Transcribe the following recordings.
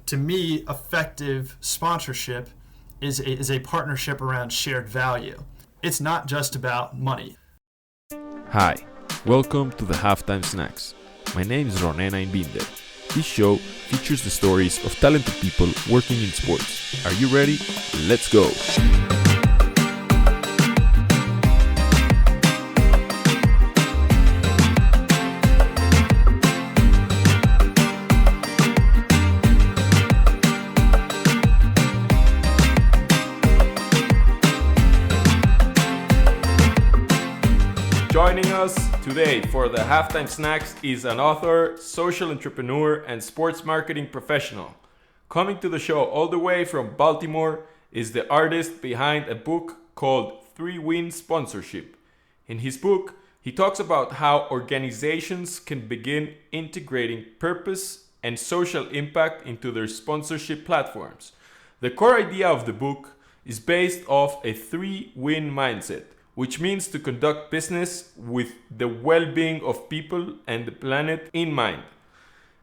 To me, effective sponsorship is a partnership around shared value. It's not just about money. Hi, welcome to the Halftime Snacks. My name is Ronen Einbinder. This show features the stories of talented people working in sports. Are you ready? Let's go! Joining us today for the Halftime Snacks is an author, social entrepreneur, and sports marketing professional. Coming to the show all the way from Baltimore is the artist behind a book called 3-Win Sponsorship. In his book, he talks about how organizations can begin integrating purpose and social impact into their sponsorship platforms. The core idea of the book is based off a 3-win mindset, which means to conduct business with the well-being of people and the planet in mind.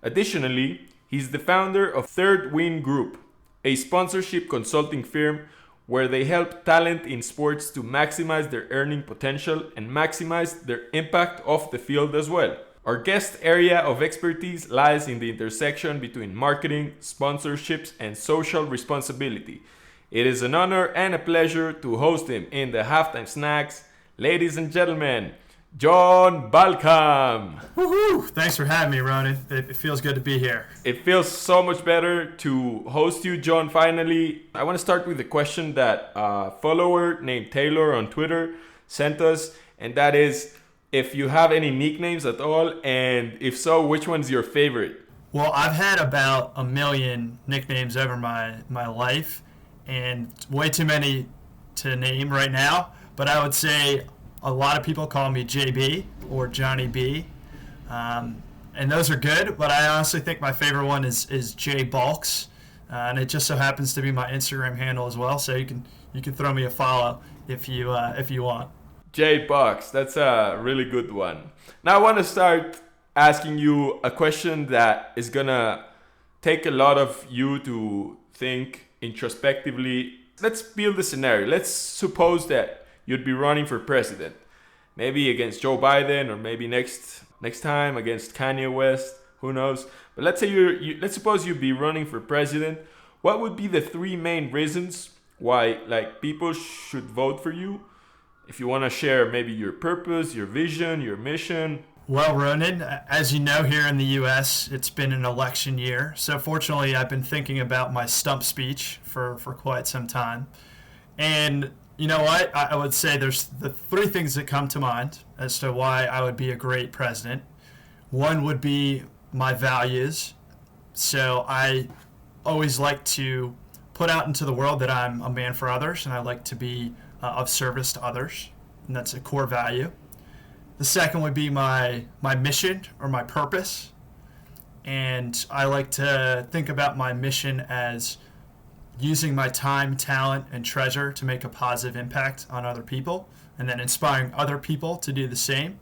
Additionally, he's the founder of Third Win Group, a sponsorship consulting firm where they help talent in sports to maximize their earning potential and maximize their impact off the field as well. Our guest area of expertise lies in the intersection between marketing, sponsorships, and social responsibility. It is an honor and a pleasure to host him in the Halftime Snacks. Ladies and gentlemen, John Balkam. Woohoo! Thanks for having me, Ronan. It feels good to be here. It feels so much better to host you, John, finally. I want to start with a question that a follower named Taylor on Twitter sent us, and that is if you have any nicknames at all, and if so, which one's your favorite? Well, I've had about 1 million nicknames over my life, and way too many to name right now, but I would say a lot of people call me JB or Johnny B, and those are good, but I honestly think my favorite one is J Balks, and it just so happens to be my Instagram handle as well, so you can throw me a follow if you want. J Balks, that's a really good one. Now I want to start asking you a question that is gonna take a lot of you to think introspectively. Let's build a scenario. Let's suppose that you'd be running for president, maybe against Joe Biden, or maybe next time against Kanye West. Who knows? But let's say let's suppose you'd be running for president. What would be the 3 main reasons why people should vote for you? If you want to share maybe your purpose, your vision, your mission. Well, Ronan, as you know, here in the U.S., it's been an election year. So fortunately, I've been thinking about my stump speech for quite some time. And you know what? I would say there's the 3 things that come to mind as to why I would be a great president. One would be my values. So I always like to put out into the world that I'm a man for others, and I like to be of service to others. And that's a core value. The second would be my mission or my purpose. And I like to think about my mission as using my time, talent, and treasure to make a positive impact on other people, and then inspiring other people to do the same.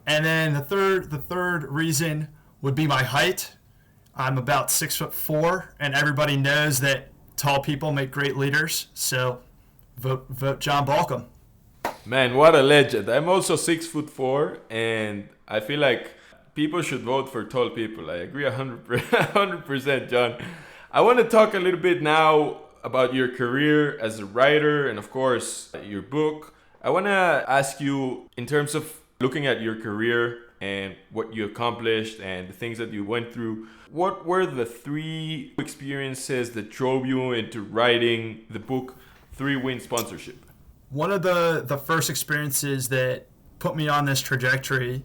And then the third reason would be my height. I'm about 6'4", and everybody knows that tall people make great leaders. So vote John Balkam. Man, what a legend. I'm also 6'4", and I feel like people should vote for tall people. I agree 100%, John. I want to talk a little bit now about your career as a writer and, of course, your book. I want to ask you, in terms of looking at your career and what you accomplished and the things that you went through, what were the 3 experiences that drove you into writing the book 3-Win Sponsorship? One of the first experiences that put me on this trajectory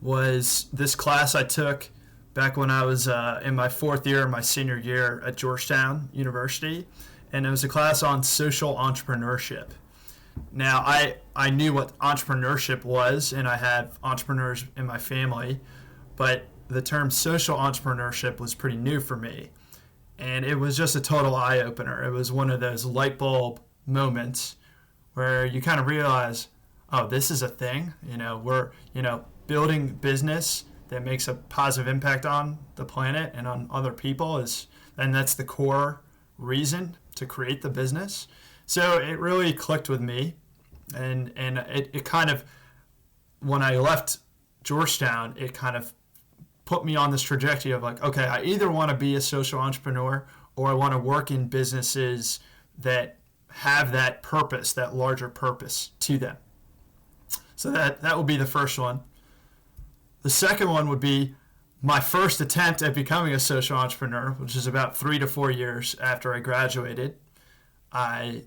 was this class I took back when I was in my 4th year, my senior year at Georgetown University, and it was a class on social entrepreneurship. Now, I knew what entrepreneurship was, and I had entrepreneurs in my family, but the term social entrepreneurship was pretty new for me, and it was just a total eye-opener. It was one of those light bulb moments where you kind of realize, oh, this is a thing. We're building business that makes a positive impact on the planet and on other people. and that's the core reason to create the business. So it really clicked with me, and it kind of, when I left Georgetown, it kind of put me on this trajectory of like, okay, I either want to be a social entrepreneur or I want to work in businesses that have that purpose, that larger purpose to them. So that would be the first one. The second one would be my first attempt at becoming a social entrepreneur, which is about 3 to 4 years after I graduated. I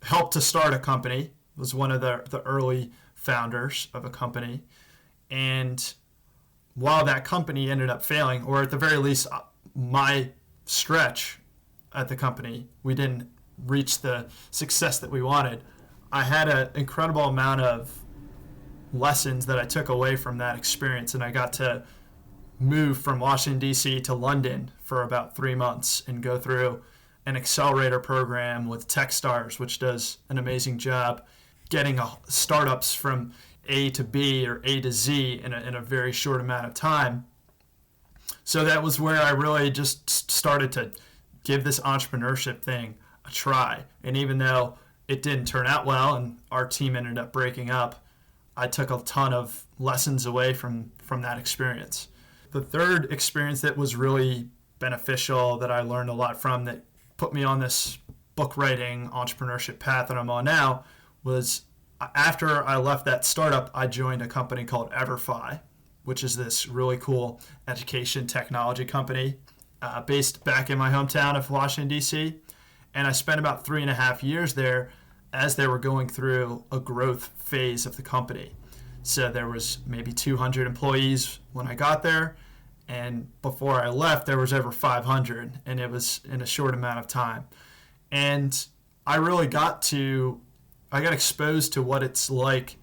helped to start a company, was one of the early founders of a company. And while that company ended up failing, or at the very least, my stretch at the company, we didn't reach the success that we wanted, I had an incredible amount of lessons that I took away from that experience, and I got to move from Washington, D.C. to London for about 3 months and go through an accelerator program with Techstars, which does an amazing job getting startups from A to B or A to Z in a very short amount of time. So that was where I really just started to give this entrepreneurship thing a try. And even though it didn't turn out well and our team ended up breaking up, I took a ton of lessons away from that experience. The third experience that was really beneficial, that I learned a lot from, that put me on this book writing entrepreneurship path that I'm on now, was after I left that startup, I joined a company called EverFi, which is this really cool education technology company based back in my hometown of Washington, D.C. And I spent about 3.5 years there as they were going through a growth phase of the company. So there was maybe 200 employees when I got there, and before I left, there was over 500, and it was in a short amount of time. And I really got exposed to what it's like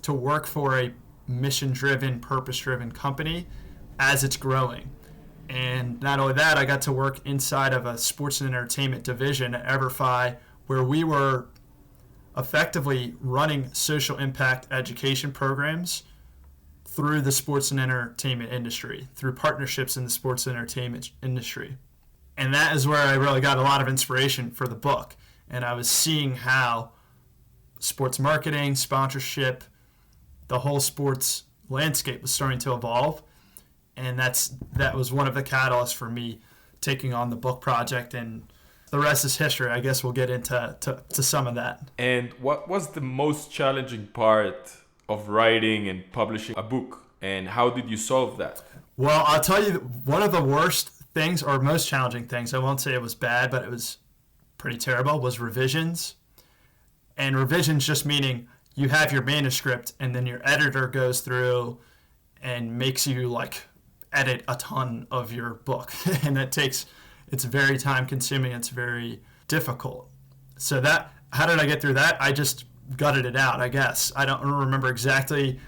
to work for a mission-driven, purpose-driven company as it's growing. And not only that, I got to work inside of a sports and entertainment division at EverFi, where we were effectively running social impact education programs through the sports and entertainment industry, through partnerships in the sports and entertainment industry. And that is where I really got a lot of inspiration for the book. And I was seeing how sports marketing, sponsorship, the whole sports landscape was starting to evolve. And that was one of the catalysts for me taking on the book project, and the rest is history. I guess we'll get into some of that. And what was the most challenging part of writing and publishing a book, and how did you solve that? Well, I'll tell you, one of the worst things, or most challenging things, I won't say it was bad, but it was pretty terrible, was revisions. And revisions just meaning you have your manuscript and then your editor goes through and makes you edit a ton of your book. And it's very time consuming. It's very difficult. So how did I get through that? I just gutted it out, I guess. I don't remember exactly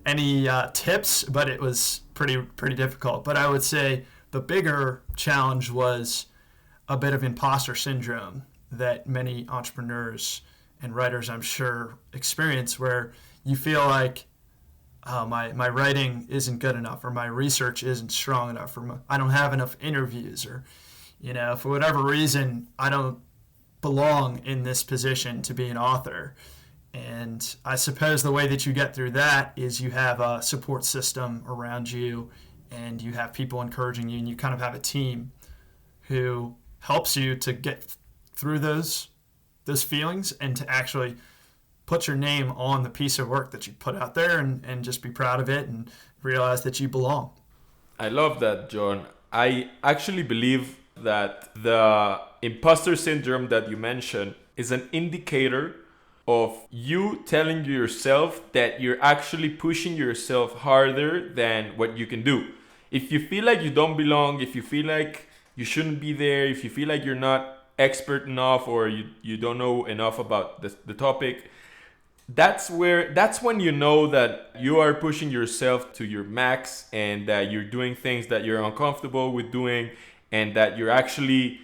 any tips, but it was pretty difficult. But I would say the bigger challenge was a bit of imposter syndrome that many entrepreneurs and writers, I'm sure, experience, where you feel like, oh, my writing isn't good enough, or my research isn't strong enough, or I don't have enough interviews, or for whatever reason, I don't belong in this position to be an author. And I suppose the way that you get through that is you have a support system around you, and you have people encouraging you, and you kind of have a team who helps you to get through those feelings and to actually put your name on the piece of work that you put out there, and just be proud of it and realize that you belong. I love that, John. I actually believe that the imposter syndrome that you mentioned is an indicator of you telling yourself that you're actually pushing yourself harder than what you can do. If you feel like you don't belong, if you feel like you shouldn't be there, if you feel like you're not expert enough, or you don't know enough about the topic, that's when you know that you are pushing yourself to your max, and that you're doing things that you're uncomfortable with doing, and that you're actually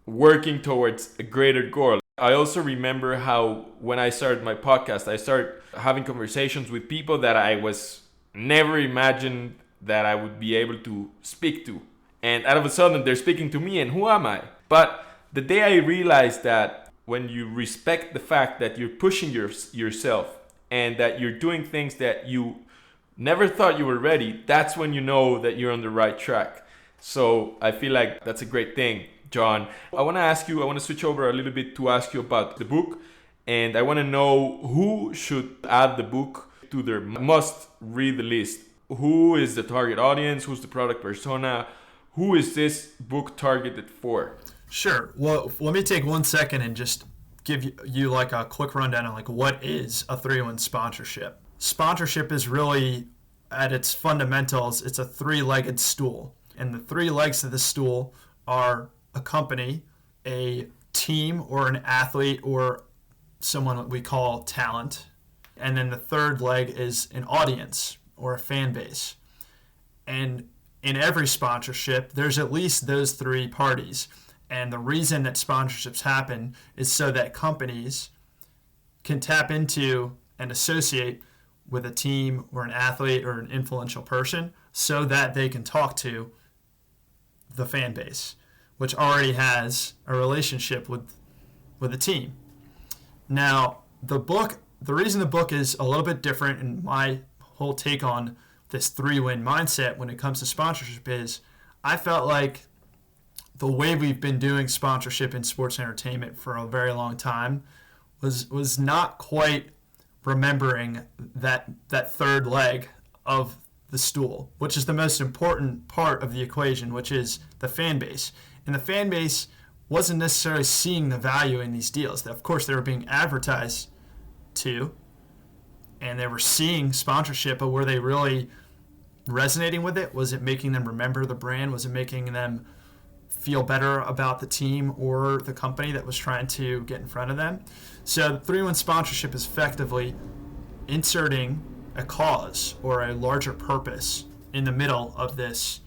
working towards a greater goal. I also remember how when I started my podcast, I started having conversations with people that I was never imagined that I would be able to speak to. And all of a sudden they're speaking to me, and who am I? But the day I realized that when you respect the fact that you're pushing yourself and that you're doing things that you never thought you were ready, that's when you know that you're on the right track. So I feel like that's a great thing, John. I want to switch over a little bit to ask you about the book. And I want to know who should add the book to their must read list. Who is the target audience? Who's the product persona? Who is this book targeted for? Sure. Well, let me take 1 second and just give you like a quick rundown on like what is a 3-in-1 sponsorship. Sponsorship is really, at its fundamentals, it's a 3-legged stool. And the 3 legs of the stool are a company, a team, or an athlete, or someone that we call talent. And then the 3rd leg is an audience or a fan base. And in every sponsorship, there's at least those 3 parties. And the reason that sponsorships happen is so that companies can tap into and associate with a team or an athlete or an influential person so that they can talk to the fan base, which already has a relationship with the team. Now, the reason the book is a little bit different in my whole take on this 3-win mindset when it comes to sponsorship is I felt like the way we've been doing sponsorship in sports entertainment for a very long time was not quite remembering that 3rd leg of the stool, which is the most important part of the equation, which is the fan base. And the fan base wasn't necessarily seeing the value in these deals. Of course, they were being advertised to, and they were seeing sponsorship, but were they really resonating with it? Was it making them remember the brand? Was it making them feel better about the team or the company that was trying to get in front of them? So 3-in-1 sponsorship is effectively inserting a cause or a larger purpose in the middle of this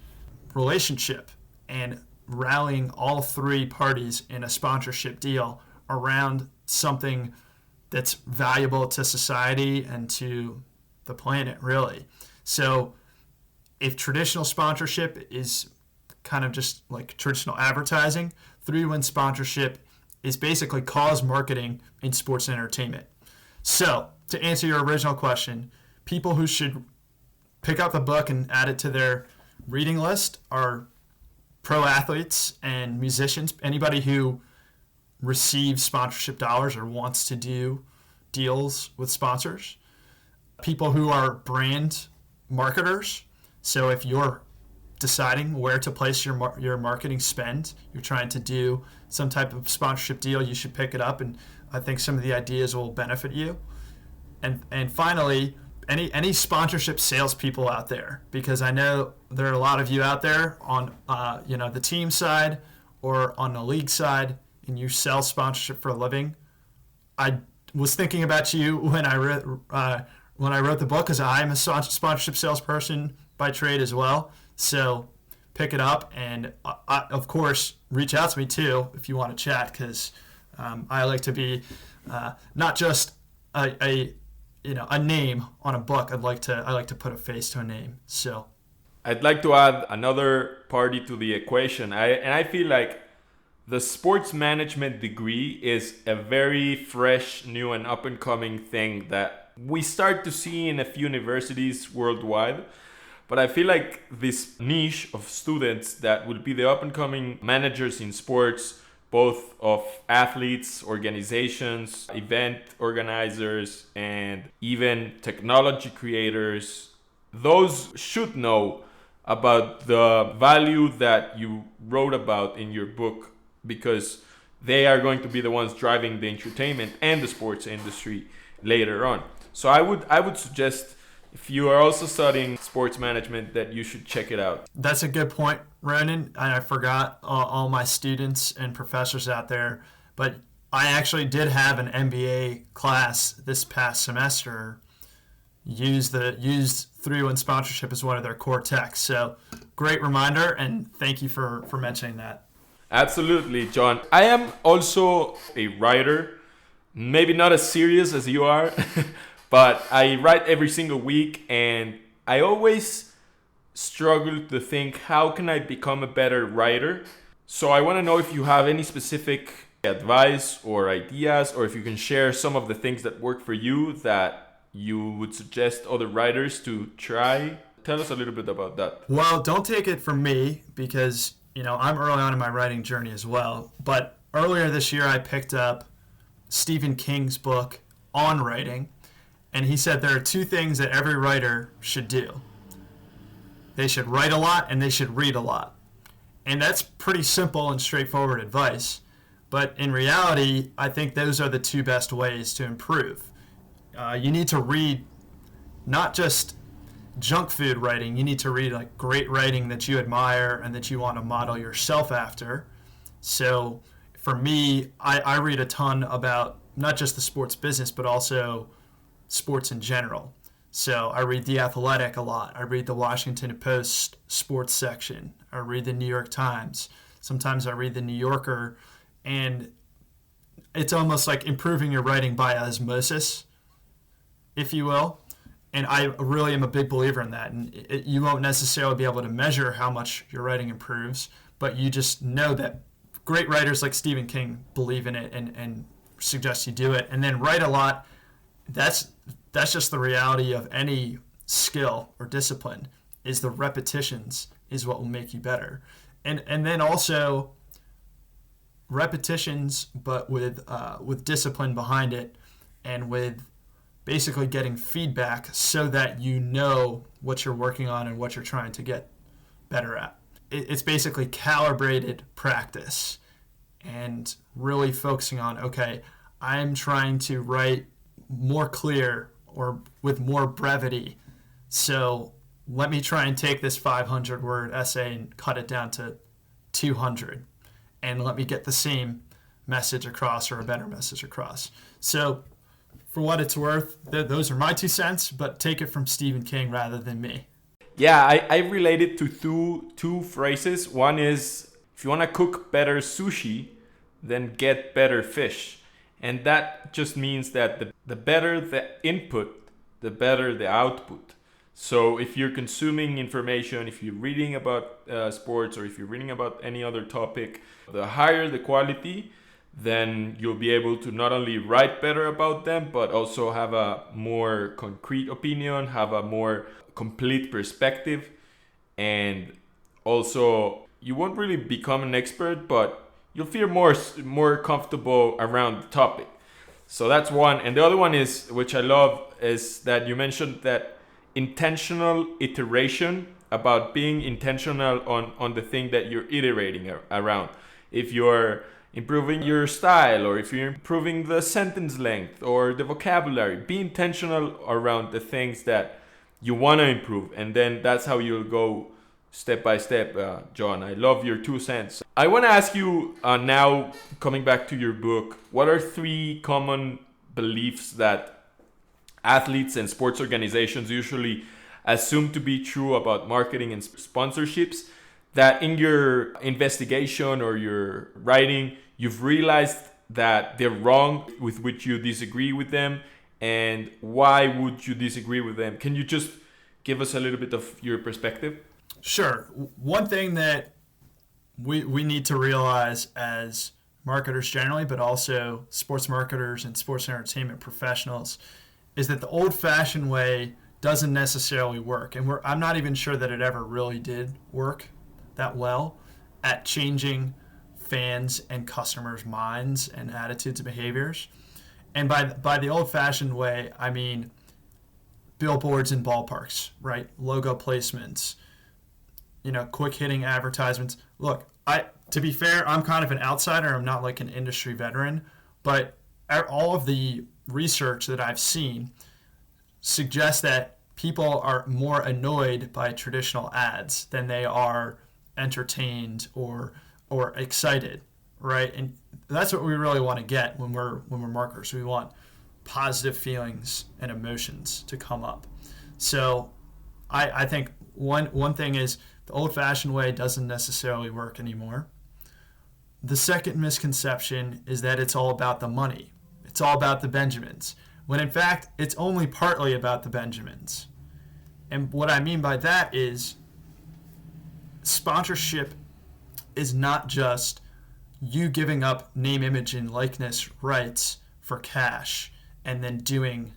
relationship and rallying all 3 parties in a sponsorship deal around something that's valuable to society and to the planet, really. So if traditional sponsorship is kind of just like traditional advertising, 3-in-1 sponsorship is basically cause marketing in sports and entertainment. So to answer your original question, people who should pick up the book and add it to their reading list are pro athletes and musicians, anybody who receives sponsorship dollars or wants to do deals with sponsors, people who are brand marketers. So if you're deciding where to place your marketing spend, you're trying to do some type of sponsorship deal, you should pick it up, and I think some of the ideas will benefit you. And finally, any sponsorship salespeople out there, because I know there are a lot of you out there on the team side or on the league side, and you sell sponsorship for a living. I was thinking about you when I wrote the book, because I'm a sponsorship salesperson by trade as well. So pick it up, and of course reach out to me too if you want to chat, because I like to be not just a name on a book. I like to put a face to a name. So I'd like to add another party to the equation. I feel like the sports management degree is a very fresh, new, and up and coming thing that we start to see in a few universities worldwide. But I feel like this niche of students that will be the up and coming managers in sports, both of athletes, organizations, event organizers, and even technology creators, those should know about the value that you wrote about in your book, because they are going to be the ones driving the entertainment and the sports industry later on. So I would suggest, if you are also studying sports management, that you should check it out. That's a good point, Ronan. I forgot all my students and professors out there, but I actually did have an MBA class this past semester used 3-in-1 sponsorship as one of their core texts. So great reminder, and thank you for mentioning that. Absolutely, John. I am also a writer, maybe not as serious as you are, but I write every single week, and I always struggle to think, how can I become a better writer? So I want to know if you have any specific advice or ideas, or if you can share some of the things that work for you that you would suggest other writers to try. Tell us a little bit about that. Well, don't take it from me because, I'm early on in my writing journey as well. But earlier this year, I picked up Stephen King's book on writing, and he said there are two things that every writer should do. They should write a lot and they should read a lot. And that's pretty simple and straightforward advice. But in reality, I think those are the two best ways to improve. You need to read not just junk food writing. You need to read like great writing that you admire and that you want to model yourself after. So for me, I read a ton about not just the sports business, but also sports in general. So I read The Athletic a lot. I read the Washington Post sports section. I read the New York Times. Sometimes I read the New Yorker. And it's almost like improving your writing by osmosis, if you will. And I really am a big believer in that. And you won't necessarily be able to measure how much your writing improves, but you just know that great writers like Stephen King believe in it and suggest you do it. And then write a lot. That's just the reality of any skill or discipline, is the repetitions is what will make you better. And then also repetitions, but with discipline behind it, and with basically getting feedback so that you know what you're working on and what you're trying to get better at. It's basically calibrated practice and really focusing on, okay, I'm trying to write more clear or with more brevity. So let me try and take this 500 word essay and cut it down to 200. And let me get the same message across or a better message across. So for what it's worth, those are my 2 cents, but take it from Stephen King rather than me. Yeah, I relate it to two phrases. One is, if you want to cook better sushi, then get better fish. And that just means that the better the input, the better the output. So if you're consuming information, if you're reading about sports, or if you're reading about any other topic, the higher the quality, then you'll be able to not only write better about them, but also have a more concrete opinion, have a more complete perspective. And also, you won't really become an expert, but you'll feel more comfortable around the topic. So that's one. And the other one is, which I love, is that you mentioned that intentional iteration, about being intentional on the thing that you're iterating around. If you're improving your style, or if you're improving the sentence length or the vocabulary, be intentional around the things that you want to improve. And then that's how you'll go step by step, John. I love your 2 cents. I want to ask you now, coming back to your book, what are 3 common beliefs that athletes and sports organizations usually assume to be true about marketing and sponsorships, that in your investigation or your writing, you've realized that they're wrong, with which you disagree with them, and why would you disagree with them? Can you just give us a little bit of your perspective? Sure. One thing that we need to realize as marketers generally, but also sports marketers and sports entertainment professionals, is that the old-fashioned way doesn't necessarily work. And I'm not even sure that it ever really did work that well at changing fans' and customers' minds and attitudes and behaviors. And by the old-fashioned way, I mean billboards in ballparks, right? Logo placements, quick-hitting advertisements. Look, to be fair, I'm kind of an outsider. I'm not like an industry veteran, but all of the research that I've seen suggests that people are more annoyed by traditional ads than they are entertained or excited, right? And that's what we really want to get when we're marketers. We want positive feelings and emotions to come up. So I think one thing is the old-fashioned way doesn't necessarily work anymore. The second misconception is that it's all about the money. It's all about the Benjamins, when in fact it's only partly about the Benjamins. And what I mean by that is sponsorship is not just you giving up name, image, and likeness rights for cash and then doing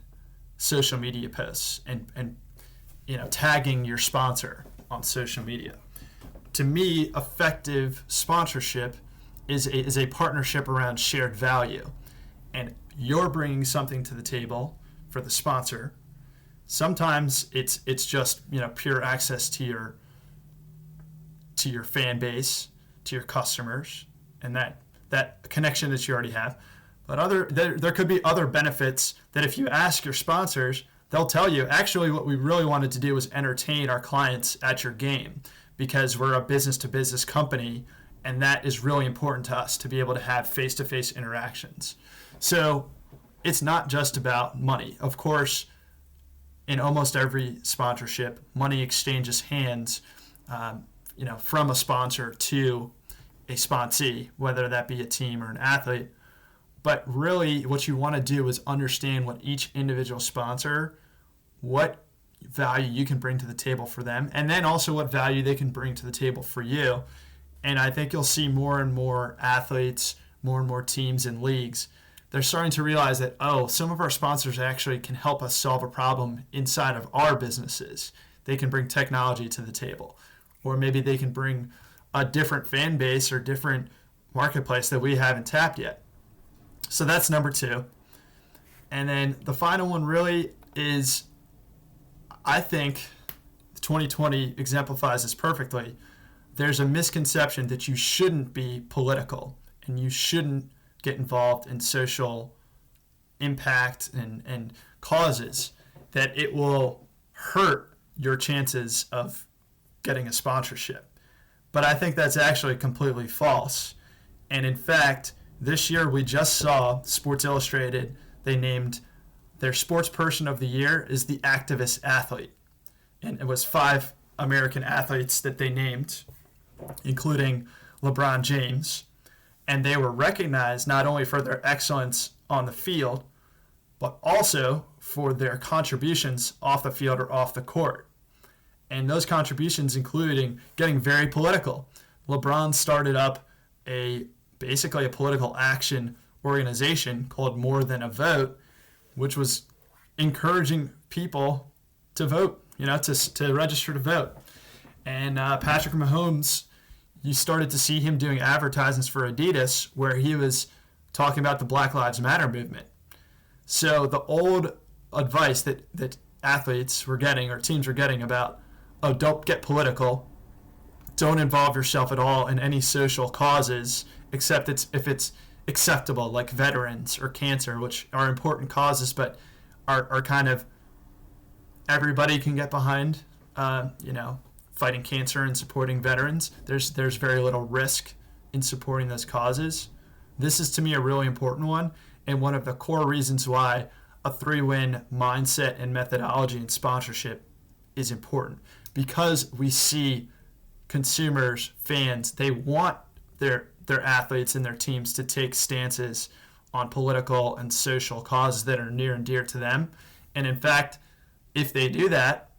social media posts and tagging your sponsor on social media. To me, effective sponsorship is a partnership around shared value, and you're bringing something to the table for the sponsor. Sometimes it's just pure access to your fan base, to your customers, and that connection that you already have. But there could be other benefits that if you ask your sponsors, they'll tell you, actually what we really wanted to do was entertain our clients at your game because we're a business-to-business company, and that is really important to us to be able to have face-to-face interactions. So it's not just about money. Of course, in almost every sponsorship, money exchanges hands from a sponsor to a sponsee, whether that be a team or an athlete. But really what you want to do is understand what each individual sponsor, what value you can bring to the table for them, and then also what value they can bring to the table for you. And I think you'll see more and more athletes, more and more teams and leagues, they're starting to realize that, some of our sponsors actually can help us solve a problem inside of our businesses. They can bring technology to the table. Or maybe they can bring a different fan base or different marketplace that we haven't tapped yet. So that's number 2. And then the final one really is, I think 2020 exemplifies this perfectly. There's a misconception that you shouldn't be political and you shouldn't get involved in social impact and causes, that it will hurt your chances of getting a sponsorship. But I think that's actually completely false. And in fact, this year we just saw Sports Illustrated, they named their sports person of the year is the activist athlete. And it was 5 American athletes that they named, including LeBron James. And they were recognized not only for their excellence on the field, but also for their contributions off the field or off the court. And those contributions including getting very political. LeBron started up basically a political action organization called More Than a Vote, which was encouraging people to vote, to register to vote. And Patrick Mahomes, you started to see him doing advertisements for Adidas where he was talking about the Black Lives Matter movement. So the old advice that athletes were getting or teams were getting about, don't get political, don't involve yourself at all in any social causes except if it's acceptable, like veterans or cancer, which are important causes but are kind of everybody can get behind, fighting cancer and supporting veterans. There's very little risk in supporting those causes. This is to me a really important one, and one of the core reasons why a 3-win mindset and methodology and sponsorship is important, because we see consumers, fans, they want their athletes and their teams to take stances on political and social causes that are near and dear to them. And in fact, if they do that,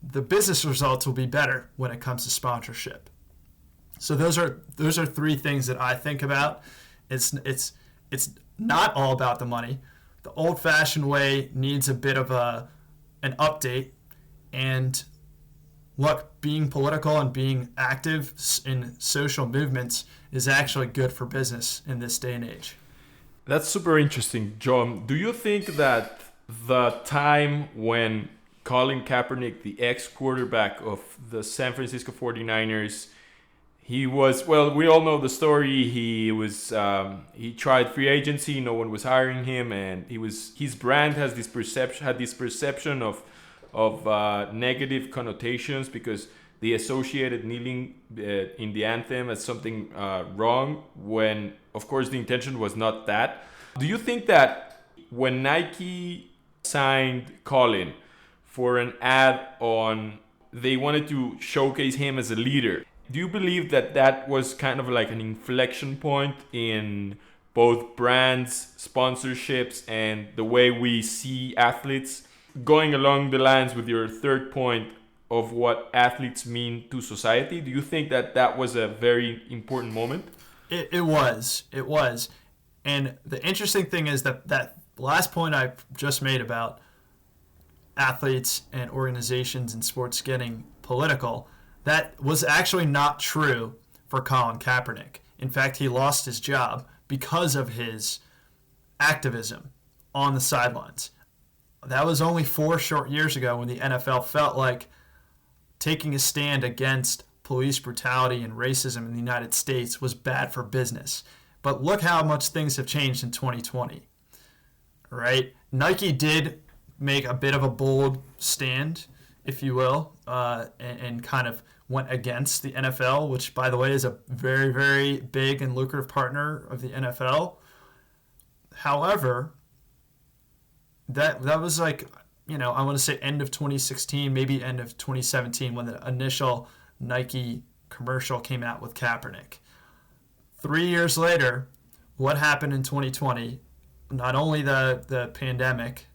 the business results will be better when it comes to sponsorship. So those are 3 things that I think about. It's not all about the money. The old-fashioned way needs a bit of an update. And look, being political and being active in social movements is actually good for business in this day and age. That's super interesting, John. Do you think that the time when Colin Kaepernick, the ex-quarterback of the San Francisco 49ers, he was, well, we all know the story. He tried free agency, no one was hiring him, and his brand had this perception of negative connotations because they associated kneeling in the anthem as something wrong, when of course the intention was not that. Do you think that when Nike signed Colin for an ad they wanted to showcase him as a leader, do you believe that was kind of like an inflection point in both brands, sponsorships, and the way we see athletes? Going along the lines with your third point, of what athletes mean to society? Do you think that that was a very important moment? It was. It was. And the interesting thing is that last point I just made about athletes and organizations and sports getting political, that was actually not true for Colin Kaepernick. In fact, he lost his job because of his activism on the sidelines. That was only 4 short years ago when the NFL felt like taking a stand against police brutality and racism in the United States was bad for business. But look how much things have changed in 2020, right? Nike did make a bit of a bold stand, if you will, and kind of went against the NFL, which, by the way, is a very, very big and lucrative partner of the NFL. However, that was like, I want to say end of 2016, maybe end of 2017 when the initial Nike commercial came out with Kaepernick. 3 years later, what happened in 2020? Not only the pandemic,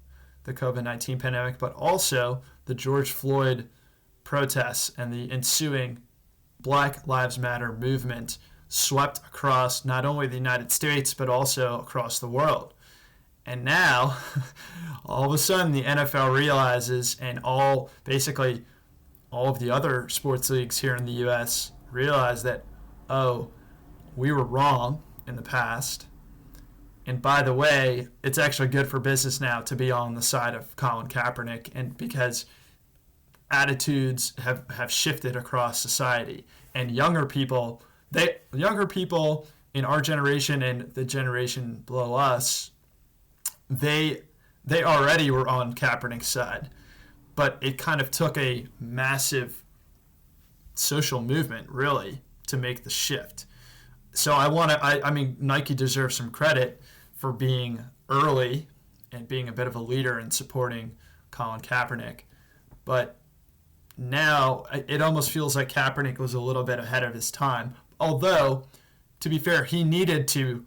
the COVID-19 pandemic, but also the George Floyd protests and the ensuing Black Lives Matter movement swept across not only the United States, but also across the world. And now, all of a sudden, the NFL realizes, and basically all of the other sports leagues here in the U.S. realize that, oh, we were wrong in the past. And by the way, it's actually good for business now to be on the side of Colin Kaepernick, and because attitudes have shifted across society. And younger people in our generation and the generation below us, they already were on Kaepernick's side. But it kind of took a massive social movement, really, to make the shift. So I mean, Nike deserves some credit for being early and being a bit of a leader in supporting Colin Kaepernick. But now it almost feels like Kaepernick was a little bit ahead of his time. Although, to be fair, he needed to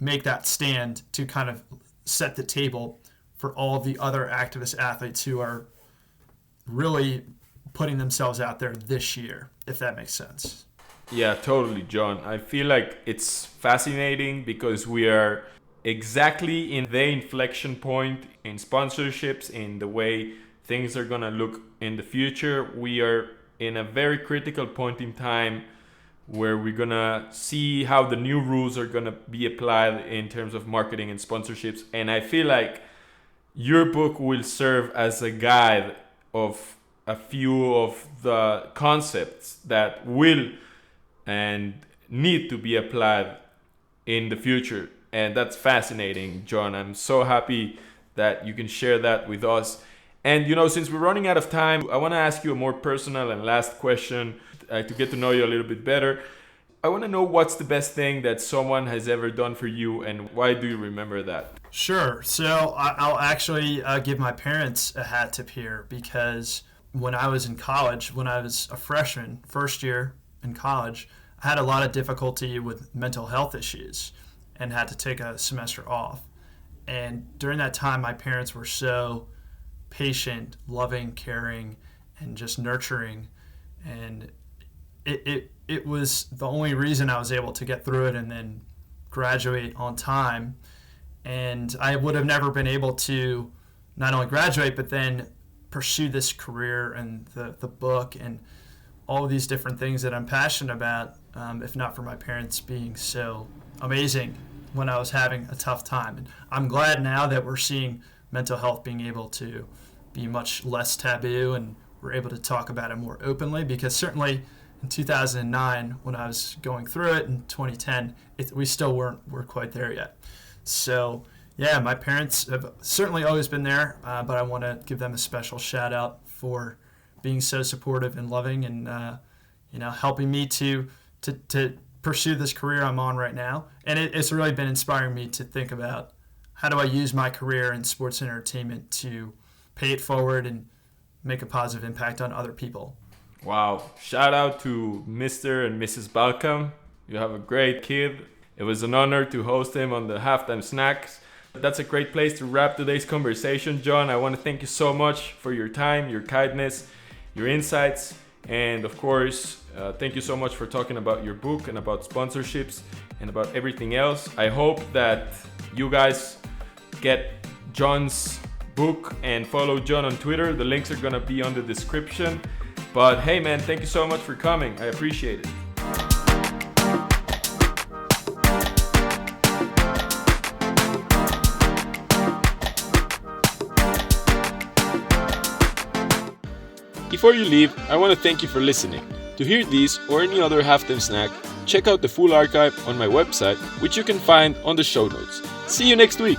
make that stand to kind of set the table for all of the other activist athletes who are really putting themselves out there this year, if that makes sense. Yeah, totally, John. I feel like it's fascinating because we are exactly in the inflection point in sponsorships, in the way things are going to look in the future. We are in a very critical point in time where we're going to see how the new rules are going to be applied in terms of marketing and sponsorships. And I feel like your book will serve as a guide of a few of the concepts that will and need to be applied in the future. And that's fascinating, John. I'm so happy that you can share that with us. And, since we're running out of time, I want to ask you a more personal and last question to get to know you a little bit better. I want to know what's the best thing that someone has ever done for you, and why do you remember that? Sure. So I'll actually give my parents a hat tip here, because when I was in college, when I was a freshman, first year in college, I had a lot of difficulty with mental health issues and had to take a semester off. And during that time, my parents were so patient, loving, caring, and just nurturing. And it was the only reason I was able to get through it and then graduate on time. And I would have never been able to not only graduate, but then pursue this career and the book and all of these different things that I'm passionate about, if not for my parents being so amazing when I was having a tough time. And I'm glad now that we're seeing mental health being able to be much less taboo, and we're able to talk about it more openly, because certainly in 2009, when I was going through it, in 2010, we still weren't quite there yet. So yeah, my parents have certainly always been there, but I want to give them a special shout out for being so supportive and loving, and helping me to pursue this career I'm on right now. And it's really been inspiring me to think about, how do I use my career in sports entertainment to pay it forward and make a positive impact on other people. Wow. Shout out to Mr. and Mrs. Balkam. You have a great kid. It was an honor to host him on the Halftime Snacks. That's a great place to wrap today's conversation, John. I want to thank you so much for your time, your kindness, your insights. And of course, thank you so much for talking about your book and about sponsorships and about everything else. I hope that you guys get John's book and follow John on Twitter. The links are gonna be on the description. But hey man, thank you so much for coming. I appreciate it. Before you leave, I want to thank you for listening. To hear these or any other halftime snack, check out the full archive on my website, which you can find on the show notes. See you next week!